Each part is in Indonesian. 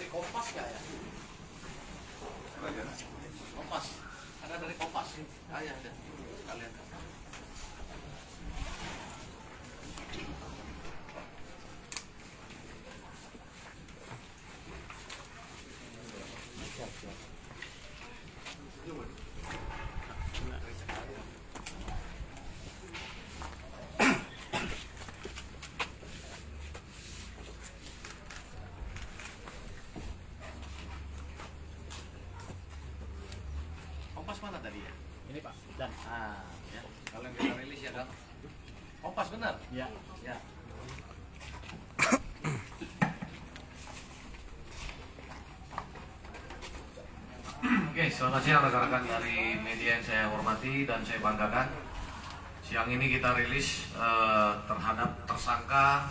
Kompas nggak ya? Kompas. Ada dari Kompas. Ah ya ada. Kalian. Kompas mana tadi ya? Ini Pak, dan Ya. Kalau yang kita rilis ya dong. Kompas benar? ya. Ya. Oke, selamat siang rekan-rekan dari media yang saya hormati dan saya banggakan. Siang ini kita rilis terhadap tersangka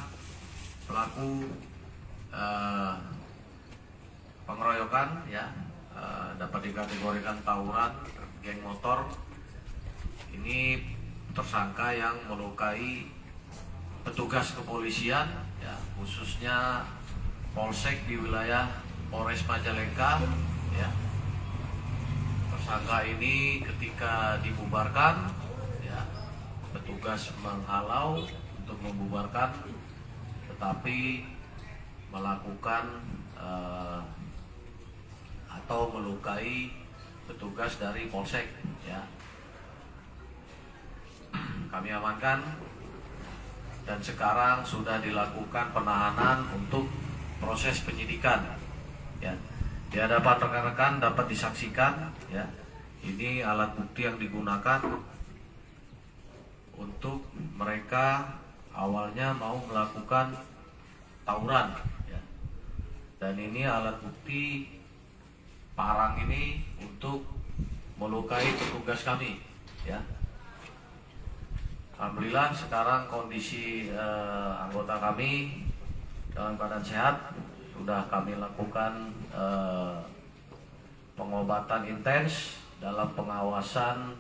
pelaku pengeroyokan, ya, dapat dikategorikan tawuran geng motor. Ini tersangka yang melukai petugas kepolisian, ya, khususnya polsek di wilayah Polres Majalengka, ya. Tersangka ini ketika dibubarkan, ya, petugas menghalau untuk membubarkan, tetapi melakukan atau melukai petugas dari polsek, ya. Kami amankan dan sekarang sudah dilakukan penahanan untuk proses penyidikan, ya. Di hadapan rekan-rekan dapat disaksikan, ya, ini alat bukti yang digunakan untuk mereka awalnya mau melakukan tawuran, ya. Dan ini alat bukti parang ini untuk melukai petugas kami, ya. Alhamdulillah sekarang kondisi anggota kami dalam keadaan sehat. Sudah kami lakukan pengobatan intens dalam pengawasan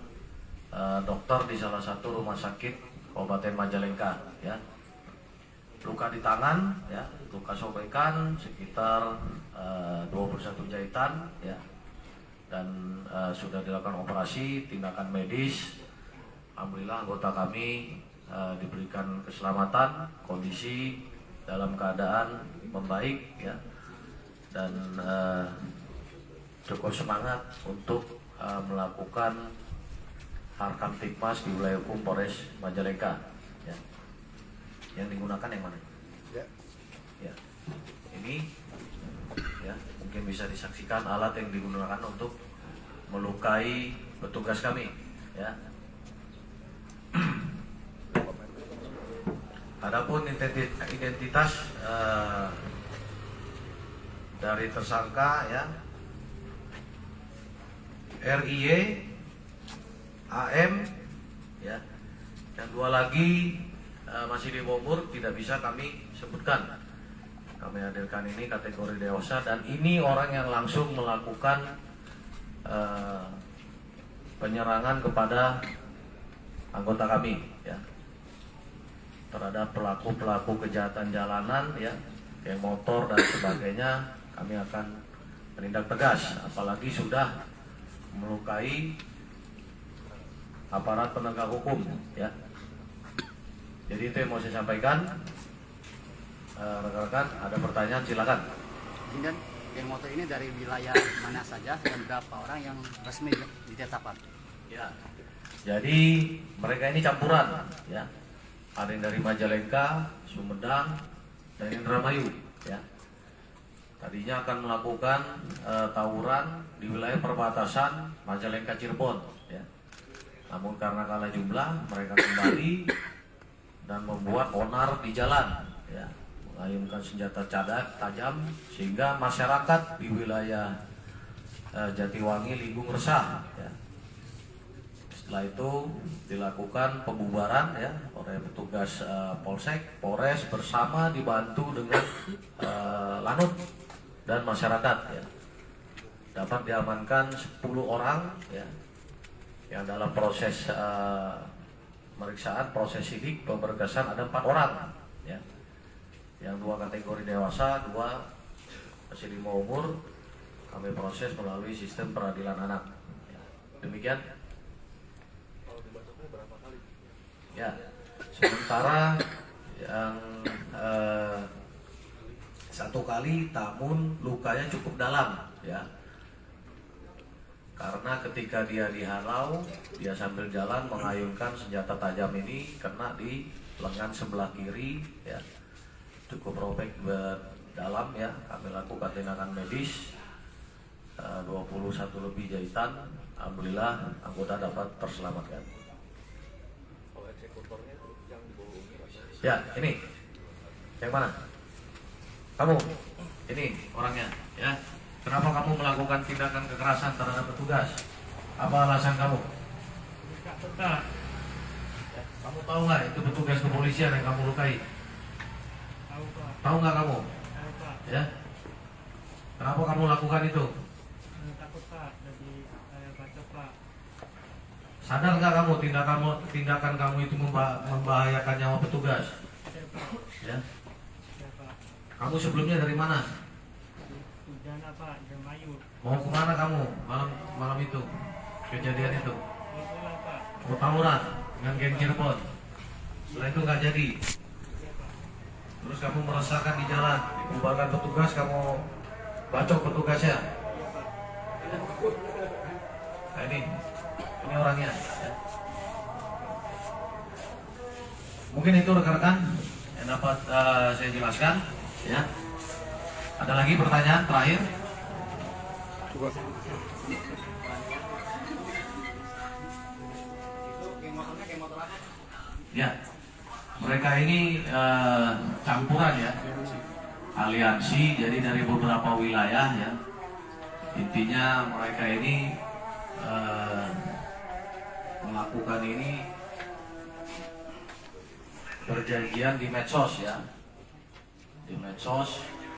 dokter di salah satu rumah sakit Kabupaten Majalengka, ya. Luka di tangan, ya, luka sobekan sekitar 21 jahitan, ya, dan sudah dilakukan operasi, tindakan medis. Alhamdulillah anggota kami diberikan keselamatan, kondisi dalam keadaan membaik, ya, dan cukup semangat untuk melakukan harkam tikmas di wilayah hukum Polres Majalengka, ya. Yang digunakan yang mana? Ya. Ya. Ini, ya, mungkin bisa disaksikan alat yang digunakan untuk melukai petugas kami, ya. Adapun identitas dari tersangka, ya, RIY, AM, ya, yang dua lagi masih di bawah umur, tidak bisa kami sebutkan. Kami hadirkan ini kategori dewasa dan ini orang yang langsung melakukan penyerangan kepada anggota kami, ya, terhadap pelaku-pelaku kejahatan jalanan, ya, kayak motor dan sebagainya. Kami akan menindak tegas, apalagi sudah melukai aparat penegak hukum, ya. Jadi itu yang mau saya sampaikan. Rekan-rekan ada pertanyaan silakan. Dan geng motor ini dari wilayah mana saja dan berapa orang yang resmi ditetapkan? Ya. Jadi mereka ini campuran, ya. Ada yang dari Majalengka, Sumedang, dan Indramayu, ya. Tadinya akan melakukan tawuran di wilayah perbatasan Majalengka Cirebon, ya. Namun karena kalah jumlah, mereka kembali dan membuat onar di jalan, ya, mengayunkan senjata tajam sehingga masyarakat di wilayah Jatiwangi Ligung resah, ya. Setelah itu dilakukan pembubaran, ya, oleh petugas Polsek, Polres bersama dibantu dengan Lanut dan masyarakat, ya. Dapat diamankan 10 orang, ya, yang dalam proses pemeriksaan, proses sidik pemberkasan ada 4 orang, ya. Yang 2 kategori dewasa, 2 masih di bawah umur, kami proses melalui sistem peradilan anak. Ya, demikian. Ya, sementara yang satu kali namun lukanya cukup dalam, ya. Karena ketika dia dihalau, dia sambil jalan mengayunkan senjata tajam ini kena di lengan sebelah kiri, ya. Cukup robek dalam, ya. Kami lakukan tindakan medis, 21 lebih jahitan. Alhamdulillah anggota dapat terselamatkan. Ya, ini yang mana? Kamu, ini orangnya, ya. Kenapa kamu melakukan tindakan kekerasan terhadap petugas? Apa alasan kamu? Ya, kamu tahu nggak itu petugas kepolisian yang kamu lukai? Tahu Pak. Tahu nggak kamu? Tahu Pak. Ya. Kenapa kamu lakukan itu? Takut Pak, jadi saya baca Pak. Sadar nggak kamu tindakan kamu itu membahayakan nyawa petugas? Saya Pak. Ya. Ya Pak. Kamu sebelumnya dari mana? Hujan apa? Jemayu. Mau kemana kamu malam itu? Kejadian itu? Bola Pak. Mau tawuran dengan geng Cirebon. Setelah itu nggak jadi. Terus kamu meresahkan di jalan, dibubarkan petugas, kamu bacok petugasnya. Nah ini orangnya. Ya. Mungkin itu rekan-rekan yang dapat saya jelaskan. Ya. Ada lagi pertanyaan terakhir? Ya, mereka ini campuran, ya, aliansi, jadi dari beberapa wilayah, ya. Intinya mereka ini melakukan ini perjanjian di medsos, ya, di medsos.